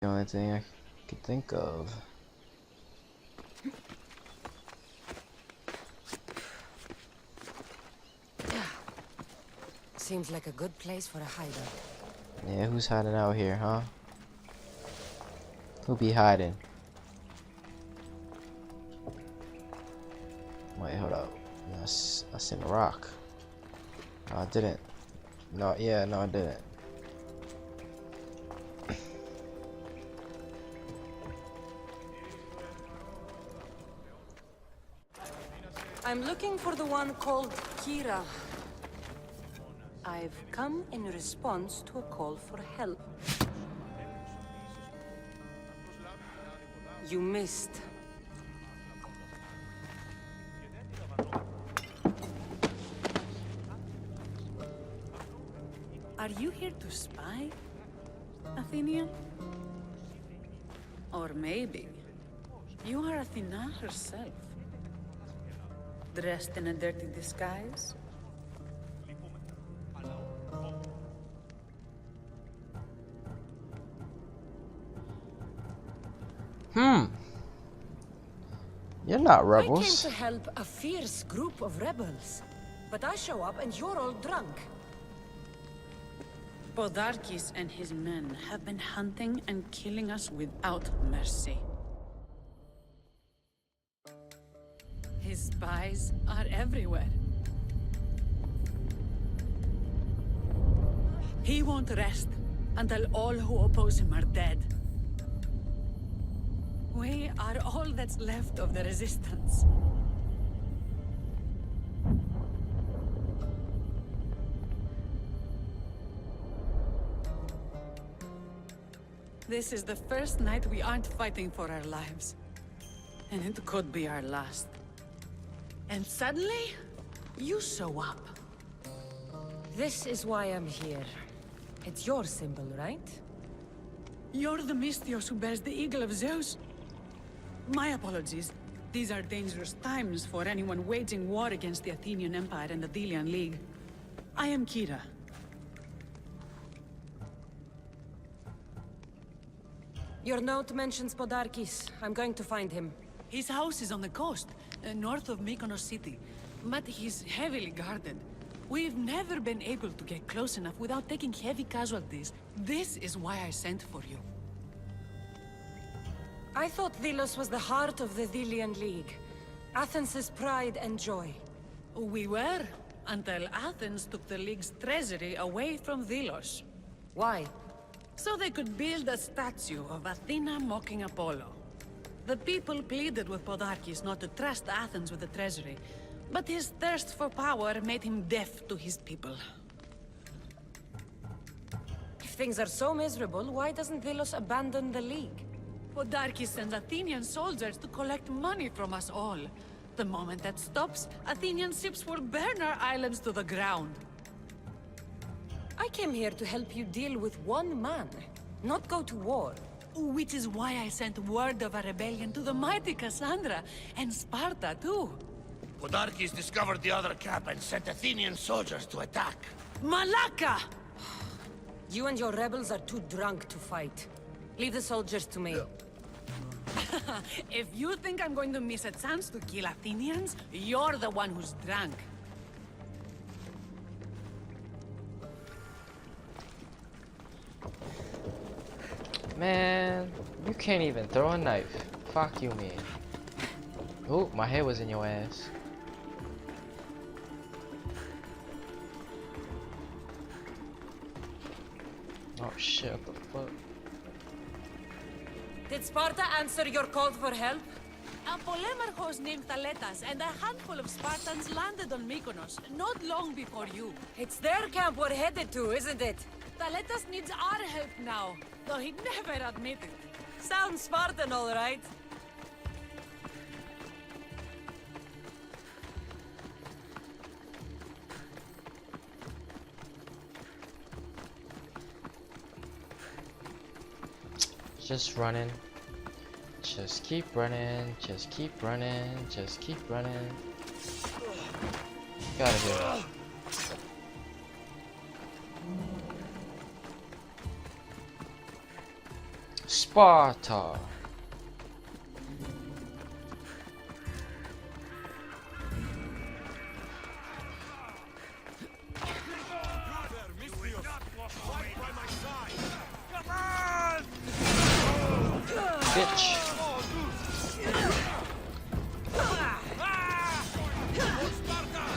The only thing I could think of. Seems like a good place for a hideout. Yeah, who's hiding out here, huh? Who be hiding? Wait, hold up. I seen a rock. No, I didn't. No, yeah, no, I didn't. I'm looking for the one called Kyra. I've come in response to a call for help. You missed. Are you here to spy, Athenian? Or maybe you are Athena herself, dressed in a dirty disguise? You're not I came rebels. to help a fierce group of rebels. But I show up and you're all drunk. Podarkis and his men have been hunting and killing us without mercy. His spies are everywhere. He won't rest until all who oppose him are dead. We are all that's left of the resistance. This is the first night we aren't fighting for our lives. And it could be our last. And suddenly, you show up. This is why I'm here. It's your symbol, right? You're the Mystios who bears the eagle of Zeus. My apologies. These are dangerous times for anyone waging war against the Athenian Empire and the Delian League. I am Kyra. Your note mentions Podarkis. I'm going to find him. His house is on the coast, north of Mykonos city. But he's heavily guarded. We've never been able to get close enough without taking heavy casualties. This is why I sent for you. I thought Delos was the heart of the Delian League. Athens' pride and joy. We were, until Athens took the League's treasury away from Delos. Why? So they could build a statue of Athena mocking Apollo. The people pleaded with Podarkis not to trust Athens with the treasury, but his thirst for power made him deaf to his people. If things are so miserable, why doesn't Delos abandon the League? Podarkis sends Athenian soldiers to collect money from us all. The moment that stops, Athenian ships will burn our islands to the ground. I came here to help you deal with one man, not go to war. Which is why I sent word of a rebellion to the mighty Cassandra, and Sparta too. Podarkis discovered the other camp and sent Athenian soldiers to attack. Malaka! You and your rebels are too drunk to fight. Leave the soldiers to me. If you think I'm going to miss a chance to kill Athenians, you're the one who's drunk. Man, you can't even throw a knife. Fuck you, man. Oh, my head was in your ass. Oh shit, what the fuck? Did Sparta answer your call for help? A polemarchos named Thaletas and a handful of Spartans landed on Mykonos, not long before you. It's their camp we're headed to, isn't it? Thaletas needs our help now, though he'd never admit it. Sounds Spartan, all right. Just running. Just keep running. Just keep running. Just keep running. Get out of here. Sparta. Bitch.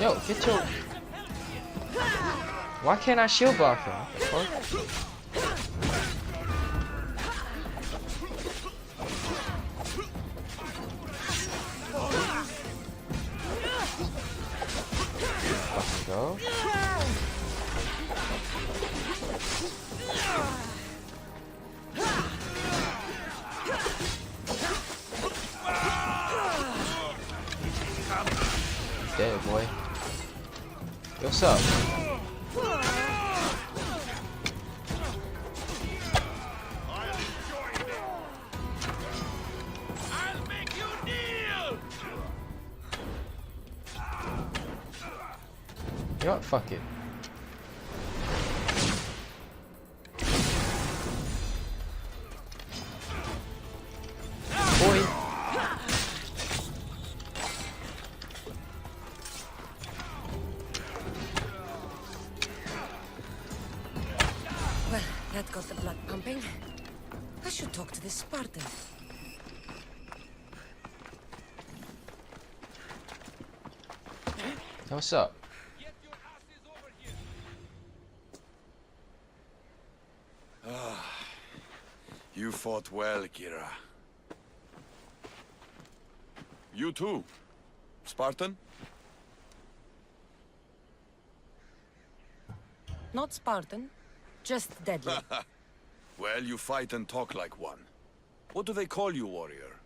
Yo, get your... Why can't I shield block him? What the fuck? Fucking go. Dead, boy. Yo, what's up? I'll make you kneel! You know what? Fuck it. Boy. Well, that got the blood pumping. I should talk to this Spartan. Yo, what's up? You fought well, Kyra. You too, Spartan? Not Spartan, just deadly. Well, you fight and talk like one. What do they call you, warrior?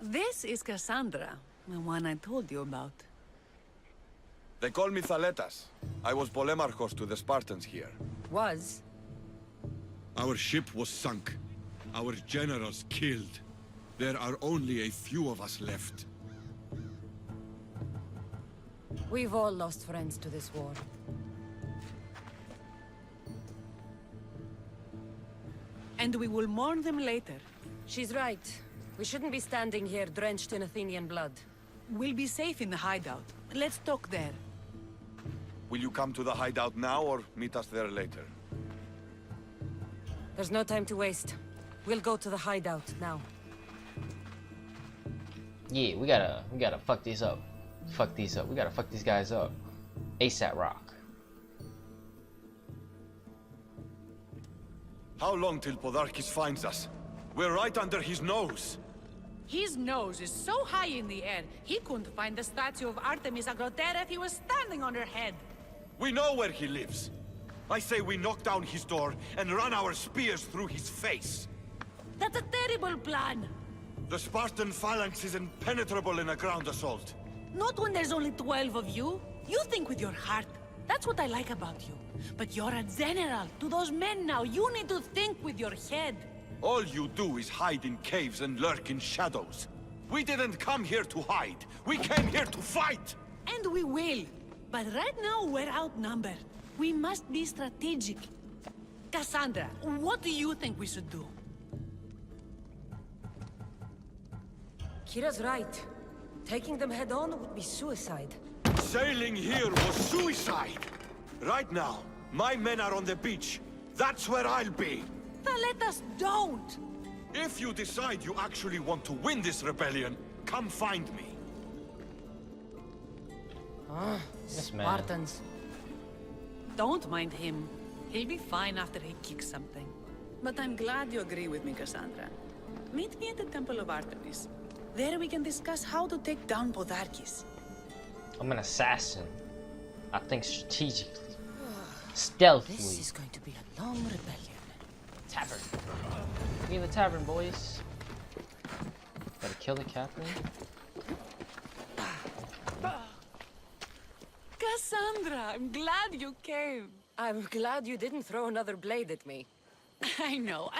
This is Cassandra, the one I told you about. They call me Thaletas. I was Polemarchos to the Spartans here. Was. Our ship was sunk. Our generals killed. There are only a few of us left. We've all lost friends to this war. And we will mourn them later. She's right. We shouldn't be standing here drenched in Athenian blood. We'll be safe in the hideout. Let's talk there. Will you come to the hideout now or meet us there later? There's no time to waste. We'll go to the hideout now. Yeah, we gotta fuck these up. Fuck these up. We gotta fuck these guys up. ASAP rock. How long till Podarkis finds us? We're right under his nose. His nose is so high in the air, he couldn't find the statue of Artemis Agrotera if he was standing on her head. We know where he lives. I say we knock down his door and run our spears through his face. That's a terrible plan. The Spartan phalanx is impenetrable in a ground assault. Not when there's only 12 of you. You think with your heart. That's what I like about you. But you're a general. To those men now, you need to think with your head. All you do is hide in caves and lurk in shadows. We didn't come here to hide. We came here to fight! And we will. But right now, we're outnumbered. We must be strategic. Cassandra, what do you think we should do? Kira's right. Taking them head on would be suicide. Sailing here was suicide! Right now, my men are on the beach. That's where I'll be. Let us don't! If you decide you actually want to win this rebellion, come find me. Yes, man. Spartans. Don't mind him. He'll be fine after he kicks something. But I'm glad you agree with me, Cassandra. Meet me at the Temple of Artemis. There we can discuss how to take down Podarkis. I'm an assassin. I think strategically. Stealthily. This is going to be a long rebellion. Tavern. Be in the tavern, boys. Gotta kill the captain. Cassandra, I'm glad you came. I'm glad you didn't throw another blade at me. I know.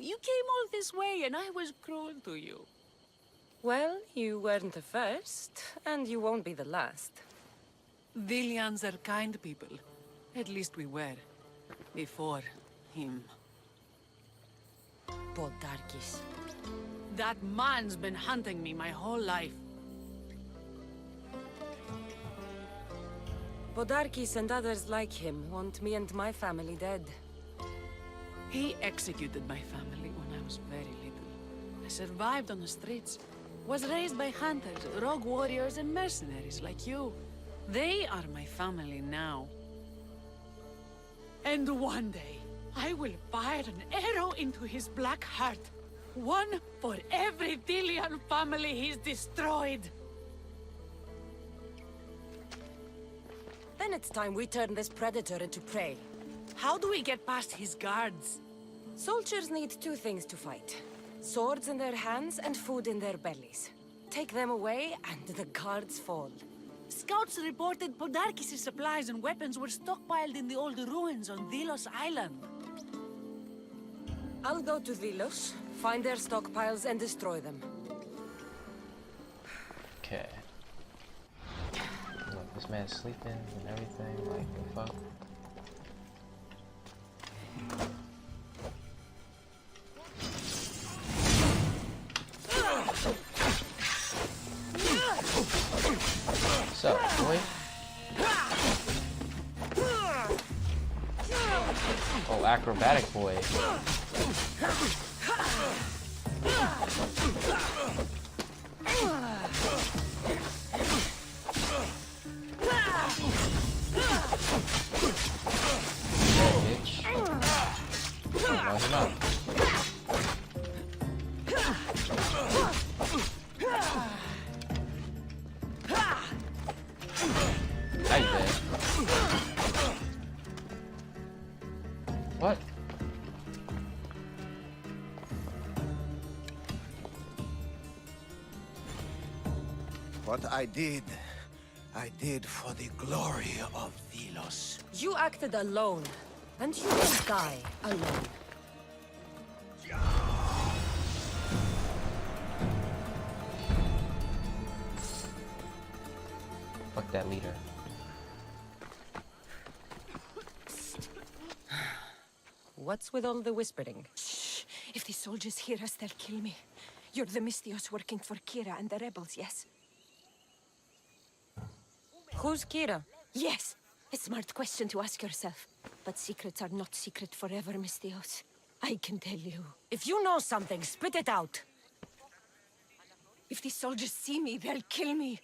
You came all this way and I was cruel to you. Well, you weren't the first, and you won't be the last. Vilians are kind people. At least we were. Before him. Podarkis. That man's been hunting me my whole life. Podarkis and others like him want me and my family dead. He executed my family when I was very little. I survived on the streets. Was raised by hunters, rogue warriors, and mercenaries like you. They are my family now. And one day, I will fire an arrow into his black heart. One for every Delian family he's destroyed. Then it's time we turn this predator into prey. How do we get past his guards? Soldiers need two things to fight. Swords in their hands and food in their bellies. Take them away and the guards fall. Scouts reported Podarkis' supplies and weapons were stockpiled in the old ruins on Delos Island. I'll go to Delos, find their stockpiles and destroy them. Okay. Look, this man's sleeping and everything. Like, the fuck? What's up, boy? Oh, acrobatic boy. Bitch. No, he's not. How you dead? What? What I did for the glory of Delos. You acted alone, and you will die alone. Fuck that leader. What's with all the whispering? Shh! If the soldiers hear us, they'll kill me. You're the Mystios working for Kyra and the rebels, yes? Who's Kyra? Yes! A smart question to ask yourself. But secrets are not secret forever, Mystios. I can tell you. If you know something, spit it out. If the soldiers see me, they'll kill me.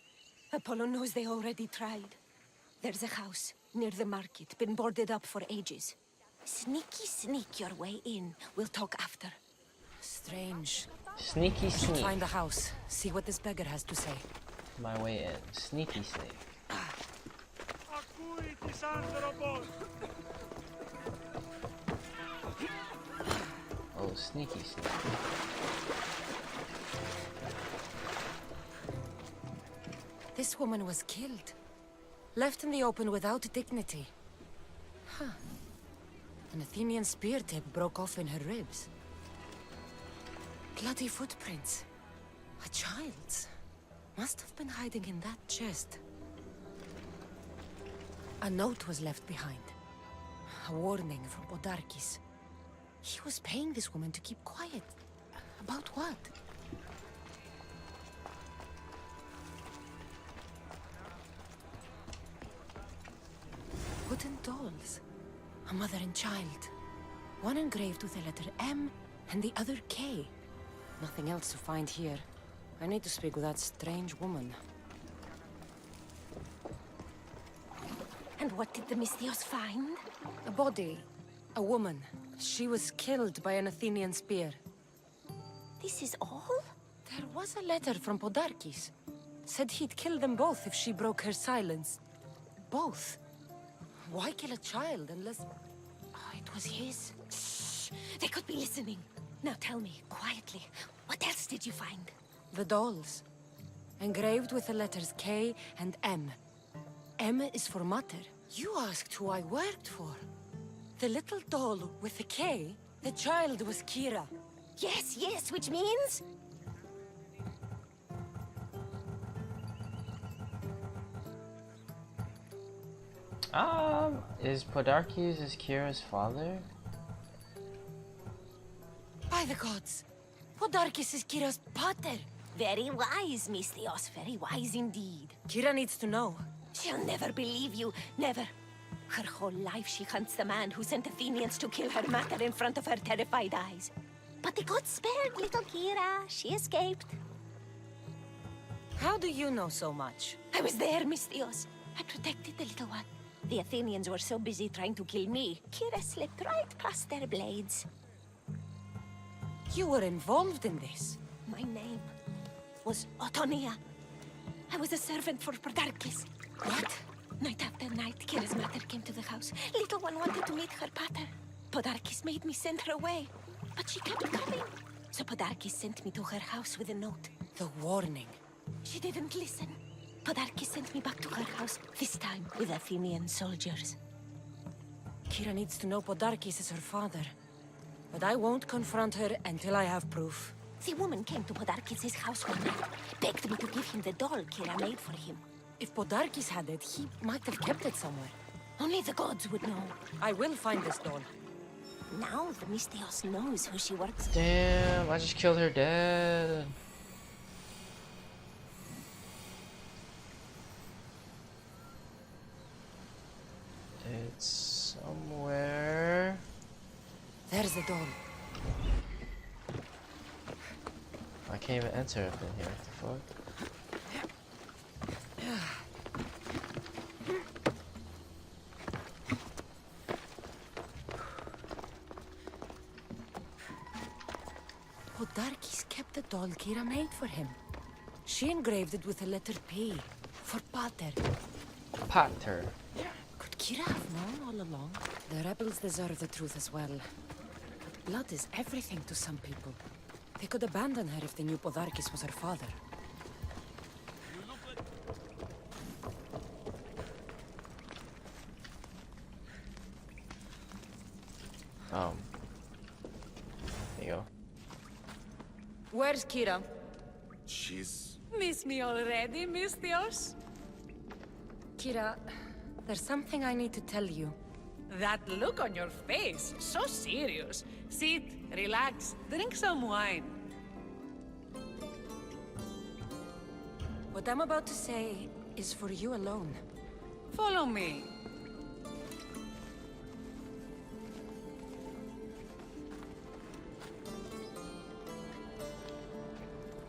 Apollo knows they already tried. There's a house near the market, been boarded up for ages. Sneak your way in. We'll talk after. Strange. Sneaky Should sneak. find the house. See what this beggar has to say. My way in. Sneaky sneak. Oh, sneaky sneak. This woman was killed. Left in the open without dignity. Huh. An Athenian spear tip broke off in her ribs. Bloody footprints. A child's. Must have been hiding in that chest. A note was left behind. A warning from Podarkis. He was paying this woman to keep quiet. About what? Wooden dolls. A mother and child. One engraved with the letter M and the other K. Nothing else to find here. I need to speak with that strange woman. And what did the Mystios find? A body. A woman. She was killed by an Athenian spear. This is all? There was a letter from Podarkis. Said he'd kill them both if she broke her silence. Both? Why kill a child unless... Oh, it was his? Shh! They could be listening. Now tell me, quietly, what else did you find? The dolls. Engraved with the letters K and M. M is for mother. You asked who I worked for. The little doll with the K, the child was Kyra. Yes, which means? Is Podarkis Kyra's father? By the gods! Podarkis is Kyra's pater! Very wise, Mystios. Very wise indeed. Kyra needs to know. She'll never believe you. Never. Her whole life she hunts the man who sent Athenians to kill her mater in front of her terrified eyes. But the gods spared little Kyra. She escaped. How do you know so much? I was there, Mystios. I protected the little one. The Athenians were so busy trying to kill me, Kyra slipped right past their blades. You were involved in this. My name was Otonia. I was a servant for Podarkis. What? Night after night, Kyra's mother came to the house. Little one wanted to meet her pater. Podarkis made me send her away, but she kept coming. So Podarkis sent me to her house with a note. The warning. She didn't listen. Podarkis sent me back to her house, this time with Athenian soldiers. Kyra needs to know Podarkis is her father. But I won't confront her until I have proof. The woman came to Podarkis' house one night, begged me to give him the doll Kyra made for him. If Podarkis had it, he might have kept it somewhere. Only the gods would know. I will find this doll. Now the Mystios knows who she works for. Damn, I just killed her dad. It's somewhere. There's the doll. I can't even enter up in here. What the fuck? Podarkis kept the doll Kyra made for him. She engraved it with the letter P for pater. Pater. Could Kyra have known all along? The rebels deserve the truth as well. But blood is everything to some people. They could abandon her if they knew Podarkis was her father. There you go. Where's Kyra? She's... Miss me already, Mystios? Kyra, there's something I need to tell you. That look on your face, so serious. Sit, relax, drink some wine. What I'm about to say is for you alone. Follow me.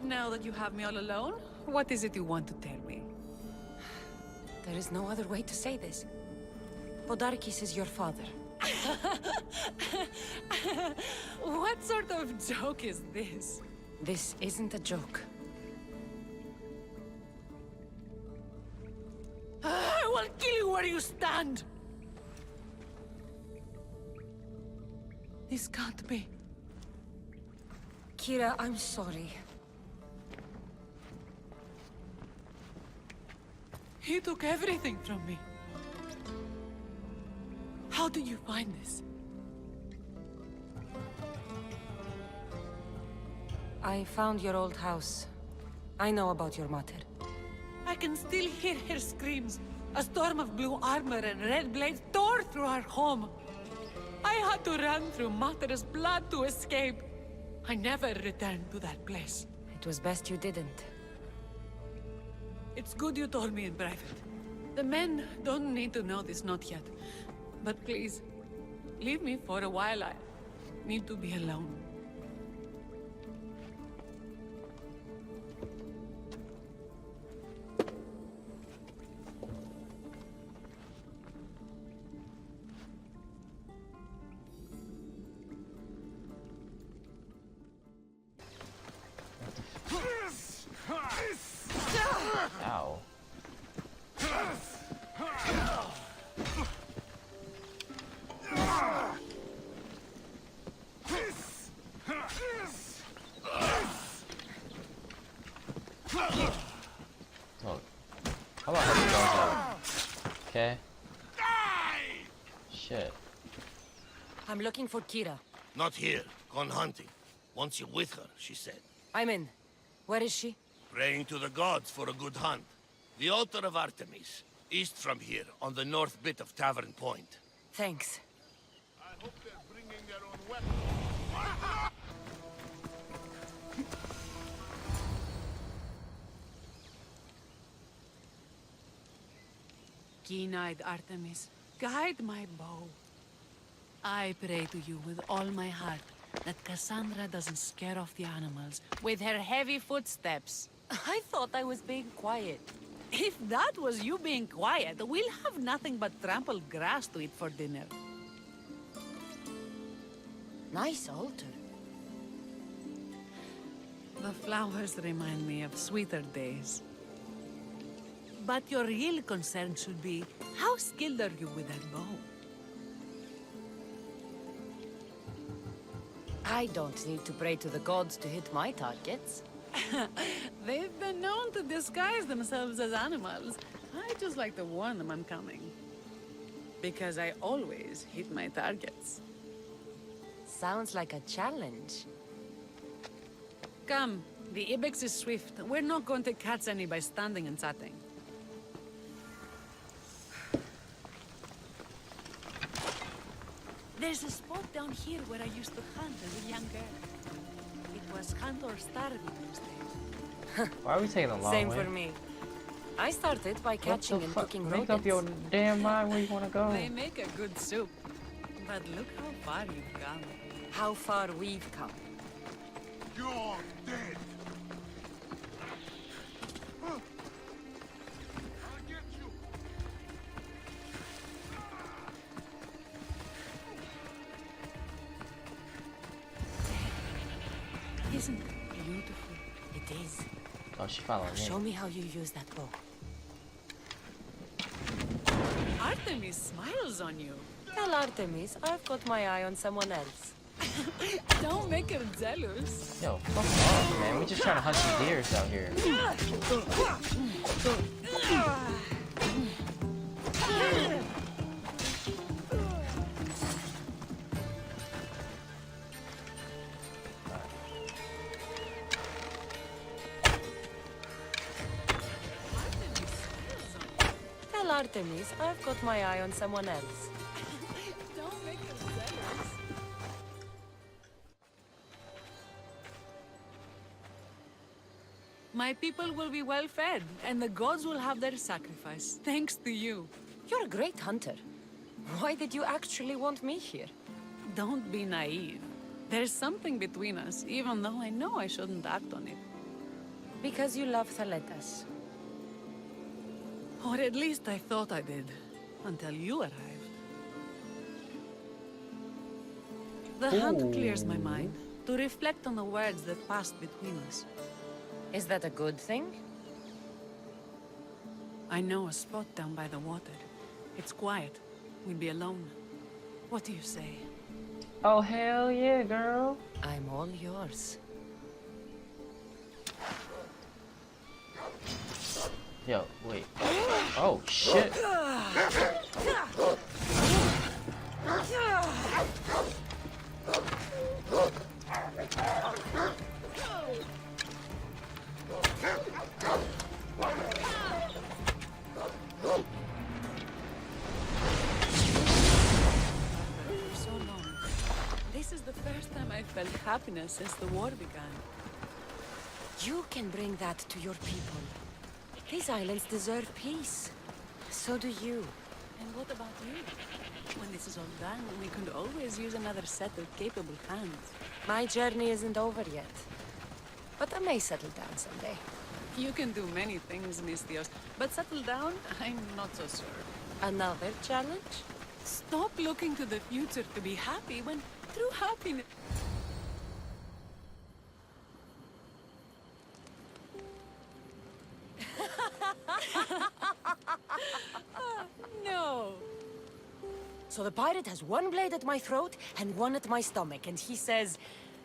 Now that you have me all alone, what is it you want to tell me? There is no other way to say this. Podarkis is your father. What sort of joke is this? This isn't a joke. I will kill you where you stand! This can't be. Kyra, I'm sorry. He took everything from me. How did you find this? I found your old house. I know about your mother. I can still hear her screams. A storm of blue armor and red blades tore through our home. I had to run through Mater's blood to escape. I never returned to that place. It was best you didn't. It's good you told me in private. The men don't need to know this, not yet. But please, leave me for a while. I need to be alone. Ow. Look. How about help the dogs out? Okay. Shit. I'm looking for Kyra. Not here. Gone hunting. Once you're with her, she said. I'm in. Where is she? Praying to the gods for a good hunt. The altar of Artemis. East from here, on the north bit of Tavern Point. Thanks. I hope they're bringing their own weapons. Keen-eyed Artemis, guide my bow. I pray to you with all my heart that Cassandra doesn't scare off the animals with her heavy footsteps. I thought I was being quiet. If that was you being quiet, we'll have nothing but trampled grass to eat for dinner. Nice altar. The flowers remind me of sweeter days. But your real concern should be, how skilled are you with that bow? I don't need to pray to the gods to hit my targets. They've been known to disguise themselves as animals. I just like to warn them I'm coming. Because I always hit my targets. Sounds like a challenge. Come, the ibex is swift. We're not going to catch any by standing and chatting. There's a spot down here where I used to hunt as a young girl. It was hunt or starve in those days. Why are we taking a long Same way? for me. I started by What catching the and fuck? cooking Make rodents. up your damn mind where you want to go. They make a good soup. But look how far you've come. How far we've come. You're dead! I'll get you! Isn't it beautiful? It is. Oh, she following me. Show me how you use that bow. Artemis smiles on you. Tell Artemis I've got my eye on someone else. Don't make her jealous. Yo, fuck off, man. We just trying to hunt some deers out here. Tell Artemis I've got my eye on someone else. Don't make her jealous. My people will be well fed, and the gods will have their sacrifice, thanks to you. You're a great hunter. Why did you actually want me here? Don't be naive. There's something between us, even though I know I shouldn't act on it. Because you love Thaletas. Or at least I thought I did, until you arrived. The hunt clears my mind, to reflect on the words that passed between us. Is that a good thing? I know a spot down by the water. It's quiet. We'll be alone. What do you say? Oh, hell yeah, girl. I'm all yours. Yo, wait. Oh, shit. For so long. This is the first time I felt happiness since the war began. You can bring that to your people. These islands deserve peace. So do you. And what about you? When this is all done, we could always use another set of capable hands. My journey isn't over yet. But I may settle down someday. You can do many things, Mystios, but settle down, I'm not so sure. Another challenge? Stop looking to the future to be happy when true happiness... No. So the pirate has one blade at my throat and one at my stomach, and he says,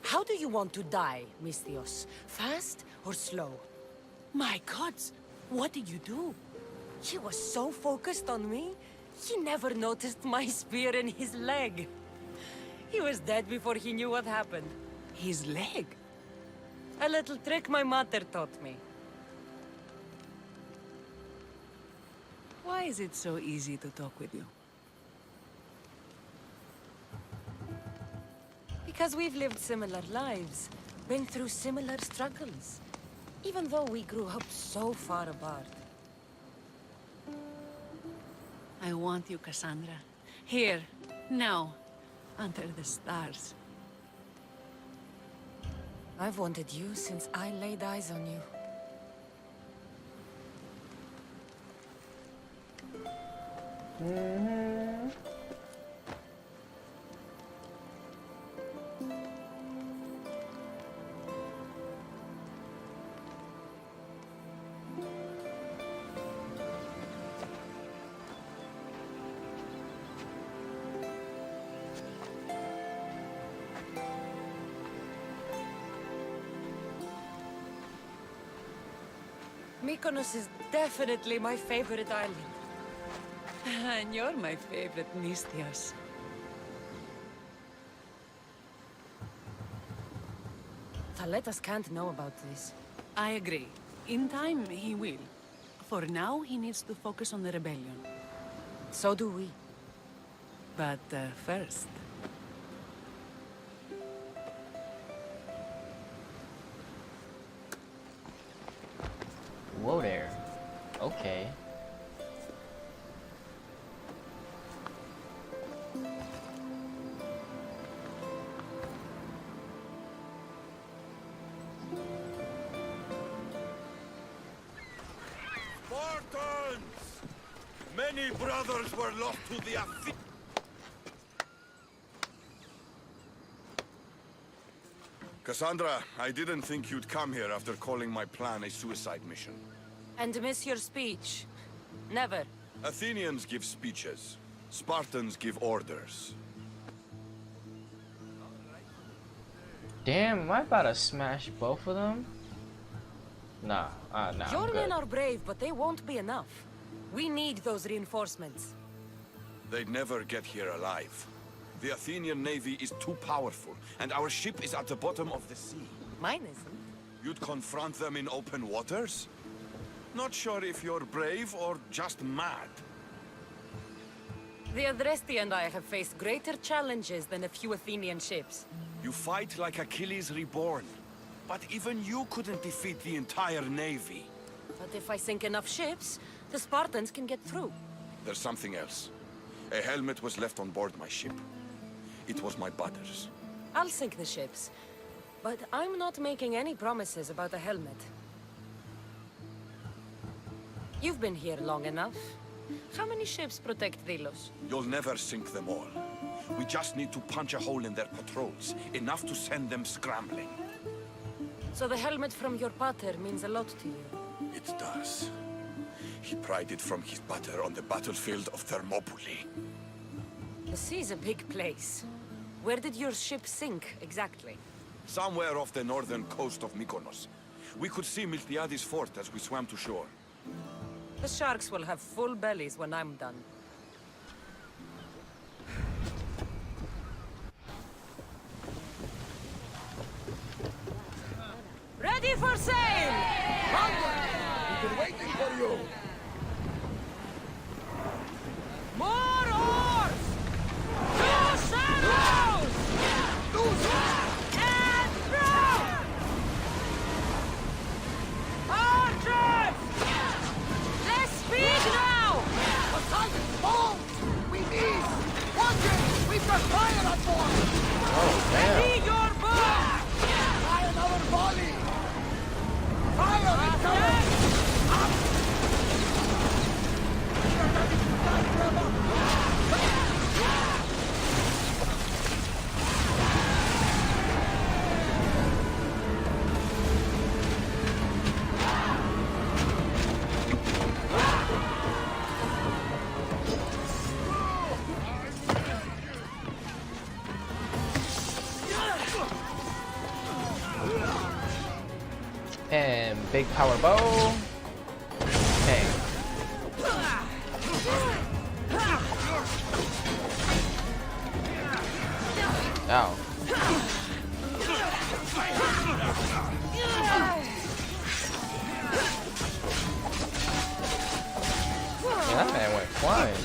"How do you want to die, Mystios? Fast or slow?" My gods, what did you do? He was so focused on me, he never noticed my spear in his leg. He was dead before he knew what happened. His leg? A little trick my mother taught me. Why is it so easy to talk with you? Because we've lived similar lives, been through similar struggles, even though we grew up so far apart. I want you, Cassandra. Here, now, under the stars. I've wanted you since I laid eyes on you. Mykonos is definitely my favorite island. And you're my favorite, Nistios. Thaletas can't know about this. I agree. In time, he will. For now, he needs to focus on the rebellion. So do we. But first... Whoa there. Okay. Spartans! Many brothers were lost to the Athenians. Cassandra, I didn't think you'd come here after calling my plan a suicide mission. And miss your speech. Never. Athenians give speeches. Spartans give orders. Damn, am I about to smash both of them? Nah, nah, Your I'm good. men are brave, but they won't be enough. We need those reinforcements. They'd never get here alive. The Athenian navy is too powerful, and our ship is at the bottom of the sea. Mine isn't. You'd confront them in open waters? Not sure if you're brave or just mad. The Adresti and I have faced greater challenges than a few Athenian ships. You fight like Achilles reborn. But even you couldn't defeat the entire navy. But if I sink enough ships, the Spartans can get through. There's something else. A helmet was left on board my ship. It was my brother's. I'll sink the ships. But I'm not making any promises about a helmet. You've been here long enough. How many ships protect Delos? You'll never sink them all. We just need to punch a hole in their patrols, enough to send them scrambling. So the helmet from your pater means a lot to you. It does. He pried it from his pater on the battlefield of Thermopylae. The sea's a big place. Where did your ship sink, exactly? Somewhere off the northern coast of Mykonos. We could see Miltiades' fort as we swam to shore. The sharks will have full bellies when I'm done. Ready for sail! We've been waiting for you! More oars! Two saddles! And throw! Archers! Less speed now! Assault! Fall! We miss! Watch it! We've got fire on board! Oh, damn. Ready your bow! Try another volley! Fire incoming! And big power bow. Bang. Ow. Yeah, that man went flying.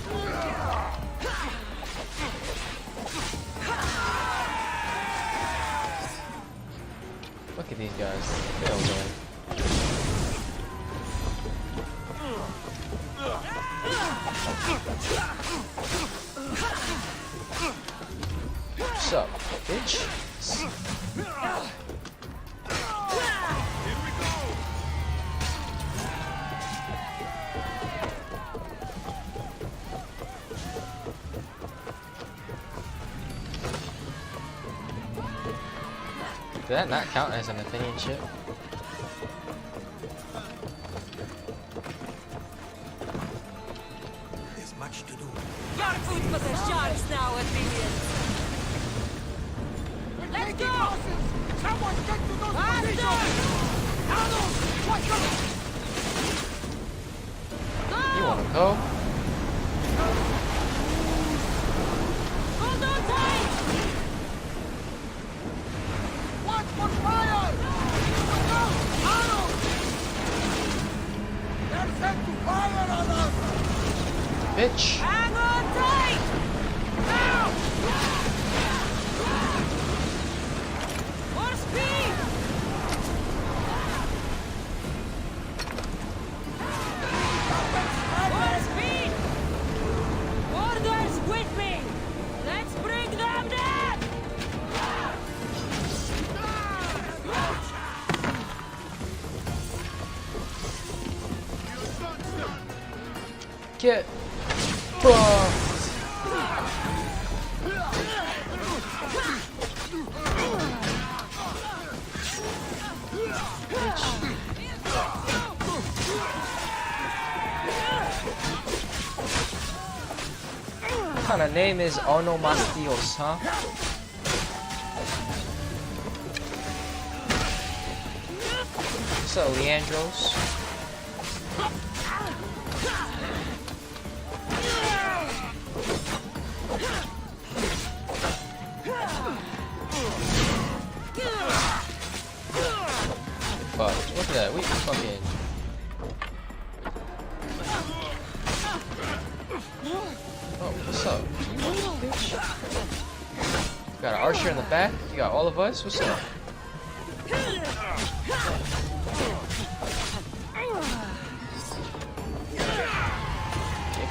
Look at these guys. They don't win. What's up, bitch? Did that not count as an Athenian ship? There's much to do. You're food for the sharks now, Athenians! Let's go! Someone get to those Faster! positions! Arnold! Watch out! You wanna go? Hold on tight! Watch for fire! Look out! Arnold! They're set to fire on us! Bitch! Hang on tight! Now! More speed! More speed! Orders with me! Let's bring them down! Get fucked! What kind of name is Onomastios, huh? What's up, Leandros? Fuck, look at that, we fucking... Oh, what's up? You bitch? Got an archer in the back? You got all of us? What's up? Get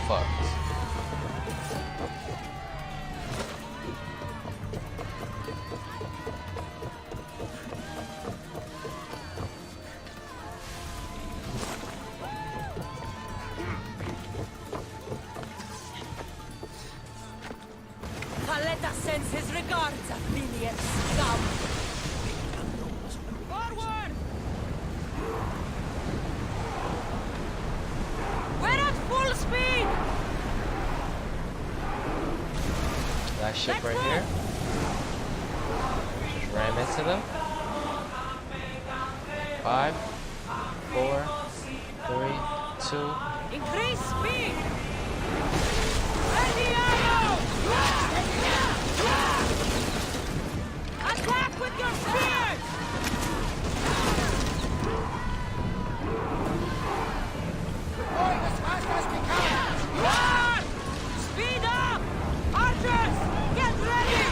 fucked. Thaletas sends his regards, Athenians. Scum! Forward! We're at full speed! That ship right here. Just ram into them. 5, 4, 3, 2. Increase speed! Ready, arrow! Attack with your spears! Going as fast as we can! Run! Speed up! Archers, get ready!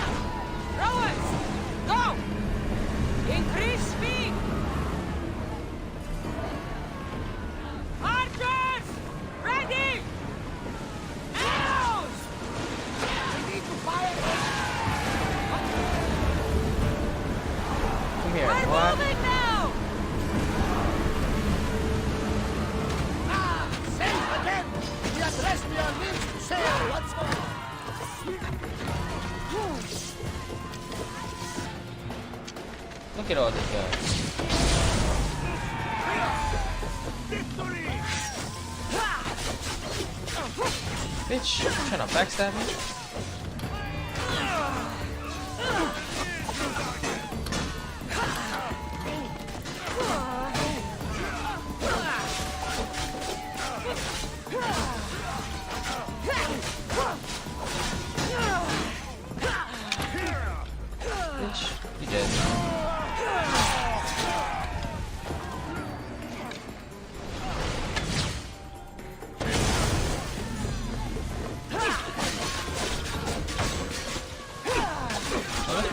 Rowers, go! Increase speed! Archers, ready! Arrows! We need to fire! Come here, We're what? moving now! Ah! Safe again! We address we are limbs to sail once more! Look at all these guys. Victory! Bitch, you trying to backstab me? Bitch, you dead.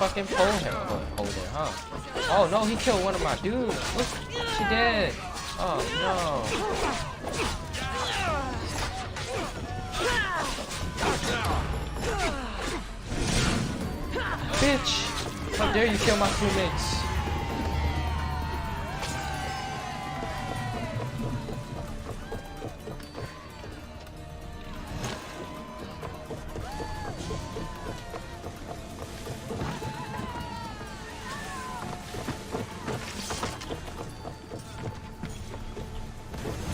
Fucking pull him. Hold it, huh? Oh no, he killed one of my dudes. Look, she dead. Oh no. Bitch! How dare you kill my crewmates?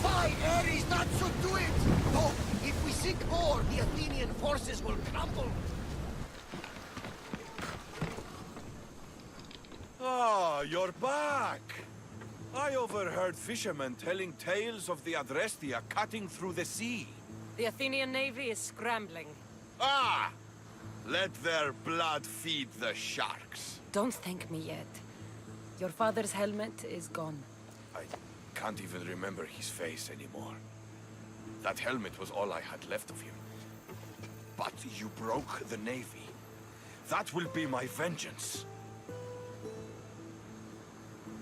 Why, Ares, not so do it! No, if we seek more, the Athenian forces will crumble. Ah, you're back! I overheard fishermen telling tales of the Adrestia cutting through the sea. The Athenian navy is scrambling. Ah! Let their blood feed the sharks. Don't thank me yet. Your father's helmet is gone. I can't even remember his face anymore. That helmet was all I had left of him. But you broke the navy. That will be my vengeance.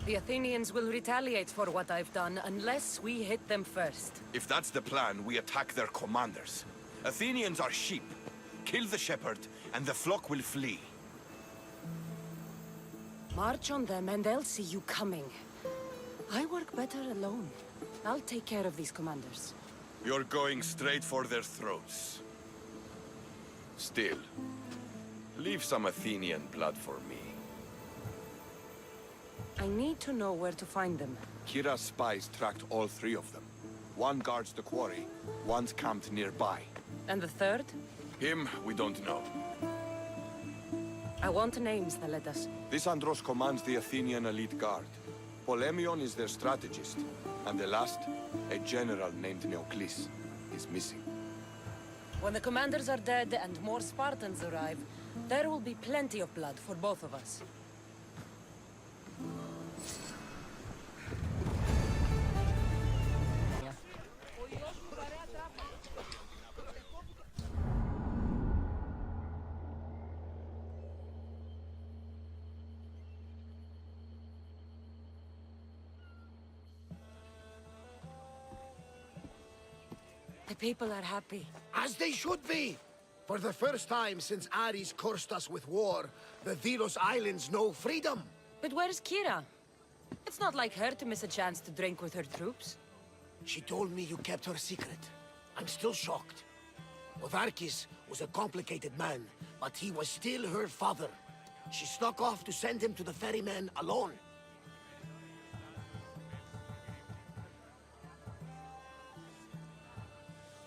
The Athenians will retaliate for what I've done unless we hit them first. If that's the plan, we attack their commanders. Athenians are sheep. Kill the shepherd, and the flock will flee. March on them and they'll see you coming. I work better alone. I'll take care of these commanders. You're going straight for their throats. Still, leave some Athenian blood for me. I need to know where to find them. Kyra's spies tracked all three of them. One guards the quarry, one's camped nearby. And the third? Him, we don't know. I want names, Thaletas. This Andros commands the Athenian elite guard. Polemion is their strategist. And the last, a general named Neoclis, is missing. When the commanders are dead and more Spartans arrive, there will be plenty of blood for both of us. The people are happy. As they should be! For the first time since Ares cursed us with war, the Delos Islands know freedom! But where's Kyra? It's not like her to miss a chance to drink with her troops. She told me you kept her secret. I'm still shocked. Podarkis was a complicated man, but he was still her father. She snuck off to send him to the ferryman alone.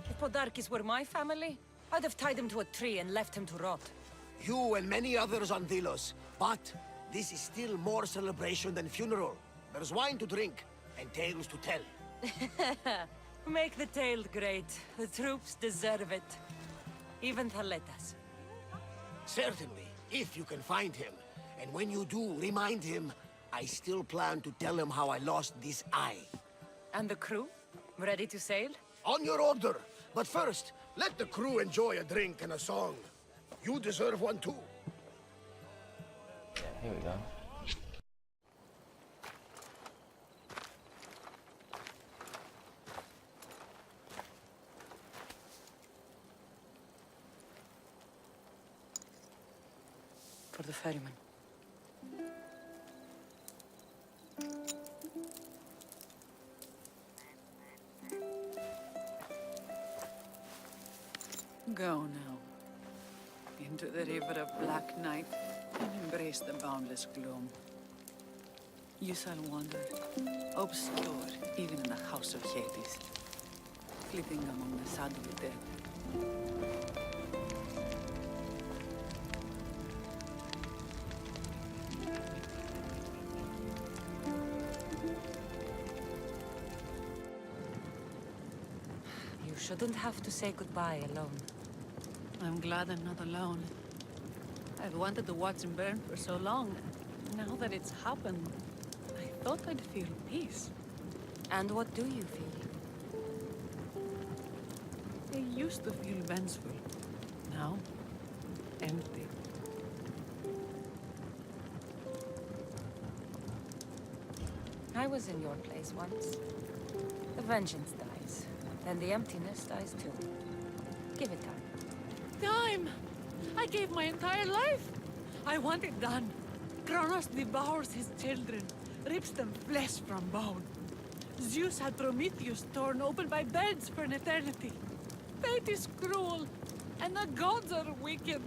If Podarkis were my family, I'd have tied him to a tree and left him to rot. You and many others on Delos, but this is still more celebration than funeral. There's wine to drink, and tales to tell. Make the tale great. The troops deserve it. Even Thaletas. Certainly, if you can find him. And when you do, remind him, I still plan to tell him how I lost this eye. And the crew? Ready to sail? On your order. But first, let the crew enjoy a drink and a song. You deserve one too. Yeah, here we go. For the ferryman. Go now. Into the river of black night and embrace the boundless gloom. You shall wander, obscure even in the house of Hades, flitting among the sadly dead. You shouldn't have to say goodbye alone. I'm glad I'm not alone. I've wanted to watch him burn for so long. Now that it's happened, I thought I'd feel peace. And what do you feel? I used to feel vengeful. Now, empty. I was in your place once. The vengeance dies. Then the emptiness dies too. Give it time. Time! I gave my entire life! I want it done. Kronos devours his children, rips them flesh from bone. Zeus had Prometheus torn open by beds for an eternity. Fate is cruel, and the gods are wicked.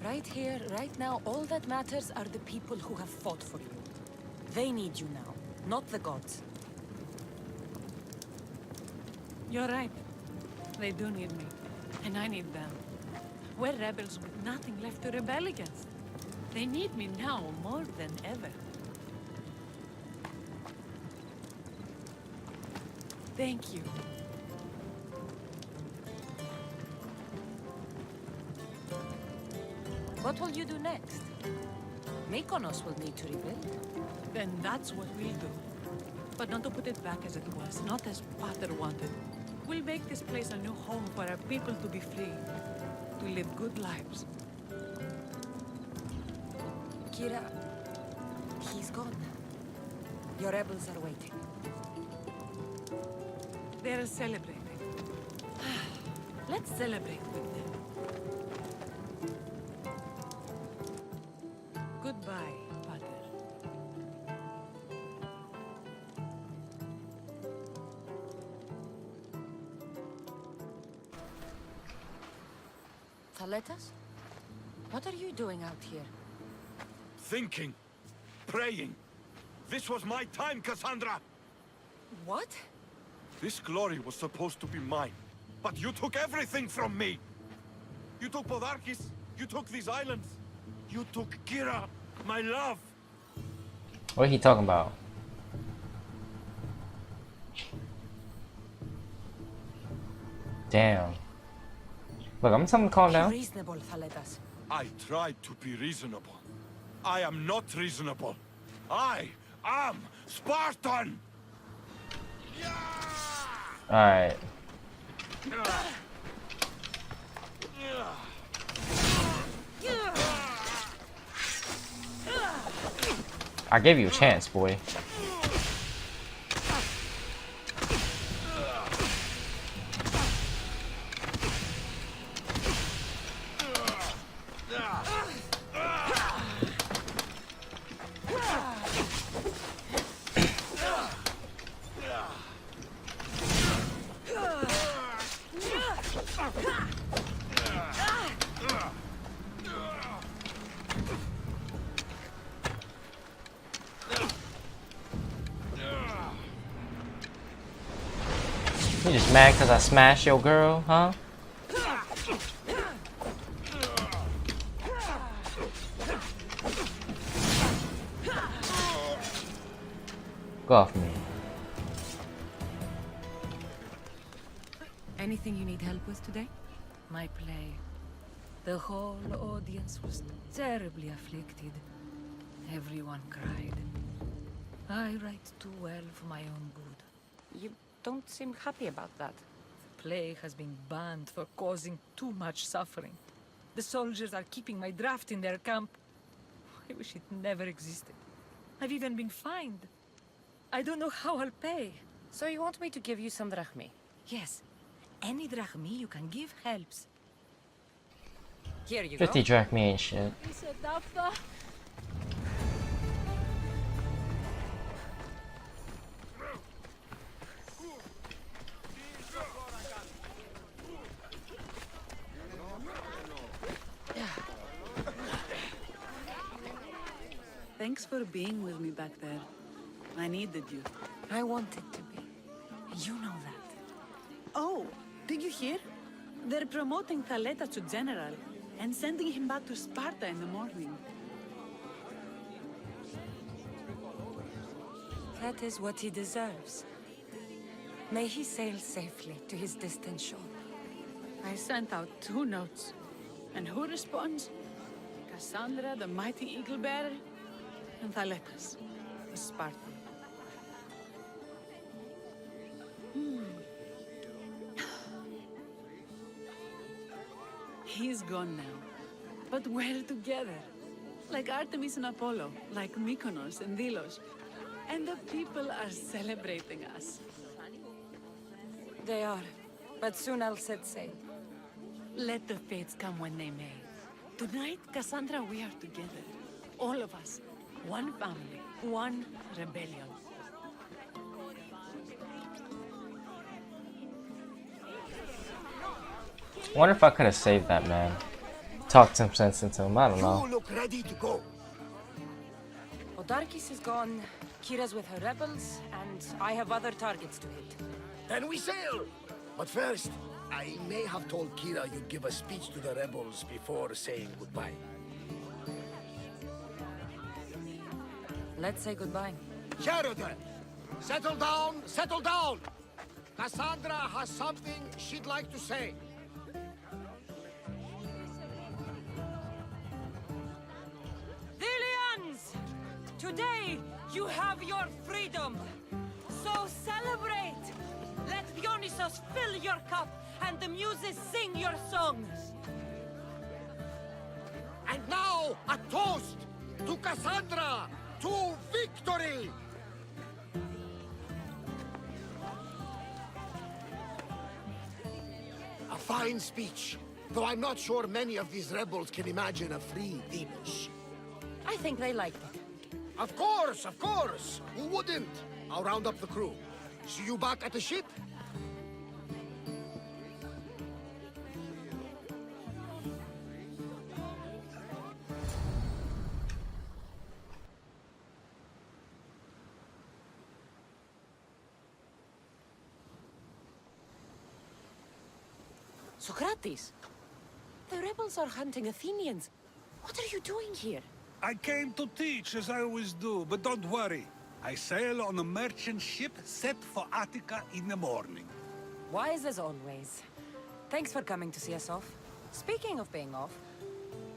Right here, right now, all that matters are the people who have fought for you. They need you now, not the gods. You're right. They do need me, and I need them. We're rebels with nothing left to rebel against. They need me now more than ever. Thank you. What will you do next? Mykonos will need to rebuild. Then that's what we'll do. But not to put it back as it was, not as Pater wanted. We'll make this place a new home for our people to be free, to live good lives. Kyra, he's gone. Your rebels are waiting. They're celebrating. Let's celebrate with them. Goodbye, Pater. Thaletas? What are you doing out here? Thinking. Praying. This was my time, Cassandra! What? This glory was supposed to be mine. But you took everything from me! You took Podarkis, you took these islands, you took Kyra, my love! What are he talking about? Damn. Look, I'm telling him to calm down. Reasonable, Thaletas. I tried to be reasonable. I am not reasonable. I am Spartan! Alright. I gave you a chance, boy. You just mad because I smashed your girl, huh? Go off me. Anything you need help with today? My play. The whole audience was terribly afflicted. Everyone cried. I write too well for my own good. You don't seem happy about that. The play has been banned for causing too much suffering. The soldiers are keeping my draft in their camp. I wish it never existed. I've even been fined. I don't know how I'll pay. So you want me to give you some drachmi? Yes. Any drachmi you can give helps. Here you 50 go. drachmi ain't shit. Thanks for being with me back there. I needed you. I wanted to be. You know that. Oh, did you hear? They're promoting Thaletas to general and sending him back to Sparta in the morning. That is what he deserves. May he sail safely to his distant shore. I sent out 2 notes. And who responds? Cassandra, the mighty eagle bearer, and Thaletas, the Spartan. He's gone now. But we're together. Like Artemis and Apollo, like Mykonos and Delos. And the people are celebrating us. They are. But soon I'll set sail. Let the fates come when they may. Tonight, Cassandra, we are together. All of us. One family. One rebellion. I wonder if I could have saved that man. Talked some sense into him, I don't know. You look ready to go. Odarkis is gone, Kyra's with her rebels, and I have other targets to hit. Then we sail! But first, I may have told Kyra you'd give a speech to the rebels before saying goodbye. Let's say goodbye. Sheridan! Settle down, settle down! Cassandra has something she'd like to say. Thalians! Today, you have your freedom! So celebrate! Let Dionysos fill your cup, and the muses sing your songs! And now, a toast to Cassandra! To victory! A fine speech, though I'm not sure many of these rebels can imagine a free Venus. I think they liked it. Of course, of course! Who wouldn't? I'll round up the crew. See you back at the ship? Socrates! The rebels are hunting Athenians. What are you doing here? I came to teach, as I always do, but don't worry. I sail on a merchant ship set for Attica in the morning. Wise as always. Thanks for coming to see us off. Speaking of being off,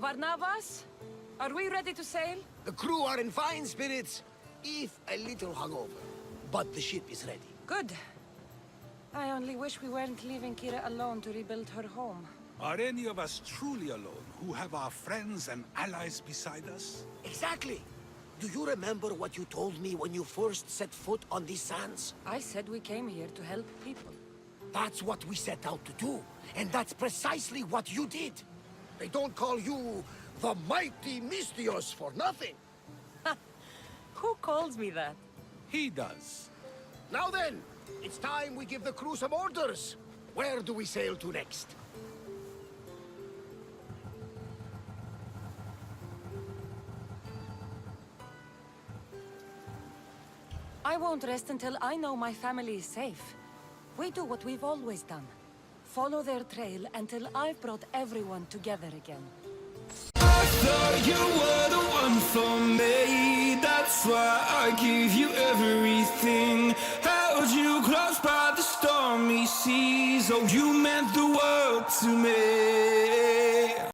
Varnavas, are we ready to sail? The crew are in fine spirits, if a little hungover. But the ship is ready. Good. I only wish we weren't leaving Kyra alone to rebuild her home. Are any of us truly alone, who have our friends and allies beside us? Exactly! Do you remember what you told me when you first set foot on these sands? I said we came here to help people. That's what we set out to do, and that's precisely what you did. They don't call you the mighty Mystios for nothing. Who calls me that? He does. Now then, it's time we give the crew some orders. Where do we sail to next? I won't rest until I know my family is safe. We do what we've always done. Follow their trail until I've brought everyone together again. I thought you were the one for me. That's why I gave you everything. Held you close by the stormy seas. Oh, you meant the world to me.